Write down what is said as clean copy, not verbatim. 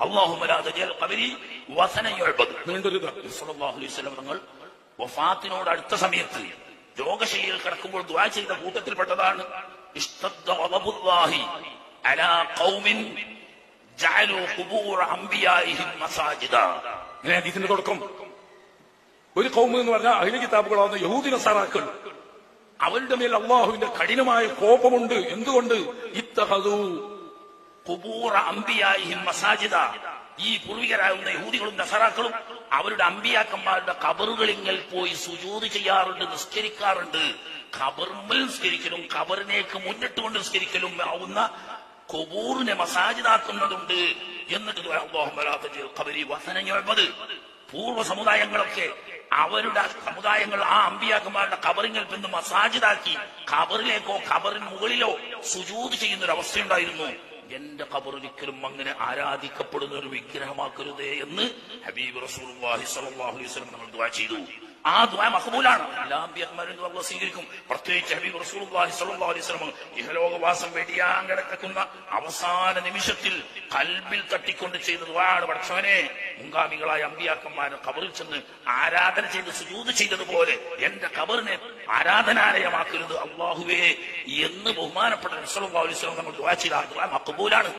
അല്ലാഹുമ്മ ലാ തജഅൽ ഖബരി വസനൻ യുഅബദ്. സല്ലല്ലാഹു അലൈഹി വസല്ലം തങ്ങൾ വഫാത്തിനോട് അടുത്ത സമയത്ത് രോഗശയ്യയിൽ കിടക്കുമ്പോൾ ദുആ ചെയ്ത കൂട്ടത്തിൽപ്പെട്ടതാണ് ഇസ്തദ്ദ ഗളബുല്ലാഹി അലാ ഖൗമിൻ ജഅലു ഖുബൂറ അംബിയാഇഹിം മസാജിദ. ഇങ്ങനെ ഹദീസിന്റെ തുടക്കം. ഒരു ഖൗം എന്ന് പറഞ്ഞാൽ അഹ്ലു കിതാബുകളാവുന്ന യഹൂദി നസാറാക്കൾ, അവരുടെ മേൽ അള്ളാഹുവിന്റെ കഠിനമായ കോപമുണ്ട്. എന്തുകൊണ്ട്? ഇത്തഖദൂ ഖുബൂറ അംബിയാഇഹിം മസാജിദ. ഈ പൂർവികരാകുന്ന യഹൂദികളും നസറാക്കളും അവരുടെ അമ്പിയാക്കന്മാരുടെ ഖബറുകളിൽ പോയി സുജൂദ് ചെയ്യാറുണ്ട്, നിസ്കരിക്കാറുണ്ട്. ഖബറുമ്മൽ നിസ്കരിക്കലും ഖബറിനേക്ക് മുന്നിട്ടുകൊണ്ട് നിസ്കരിക്കലും ആവുന്ന ഖുബൂറിനെ മസാജിദാക്കുന്നതുണ്ട്. എന്നിട്ട് അല്ലാഹുമ്മ ലാ തജഅൽ ഖബരി വസനൻ യുഅബദ്. പൂർവ്വ സമുദായങ്ങളൊക്കെ അവരുടെ സമുദായങ്ങൾ ആ അമ്പിയാക്കന്മാരുടെ ഖബറിൽ നിന്ന് മസാജിദാക്കി ഖബറിലേക്കോ ഖബറിന് മുകളിലോ സുജൂദ് ചെയ്യുന്ന ഒരു അവസ്ഥയുണ്ടായിരുന്നു. എന്റെ ഖബറൊരിക്കലും അങ്ങനെ ആരാധിക്കപ്പെടുന്ന ഒരു വിഗ്രഹമാക്കരുതേ എന്ന് ഹബീബ് റസൂലുള്ളാഹി സ്വല്ലല്ലാഹു അലൈഹി വസല്ലം നമ്മൾ ദുആ ചെയ്തു. ആ ദുആ മഖബൂലാണ്. എല്ലാ അമ്പിയാക്കന്മാരും അല്ലാഹു സ്വീകരിക്കും. പ്രത്യേകിച്ച് ഹബീബ് റസൂലുള്ളാഹി സ്വല്ലല്ലാഹു അലൈഹി വസല്ലം ഇഹലോകവാസം വെടിയാൻ കിടക്കുന്ന അവസാന നിമിഷത്തിൽ ഖൽബിൽ തട്ടിക്കൊണ്ട് ചെയ്ത ദുആണ്, പടച്ചവനെ മുൻഗാമികളായ അമ്പിയാക്കന്മാരെ ഖബറിൽ ചെന്ന് ആരാധന ചെയ്ത് സുജൂദ് ചെയ്തതുപോലെ എന്റെ ഖബറിനെ ആരാധനാലയമാക്കരുത് അല്ലാഹുവേ എന്ന് ബഹുമാനപ്പെട്ട റസൂലുള്ളാഹി സ്വല്ലല്ലാഹു അലൈഹി വസല്ലം നമ്മൾ ദുആ ചെയ്ത ദുആ മഖബൂലാണ്.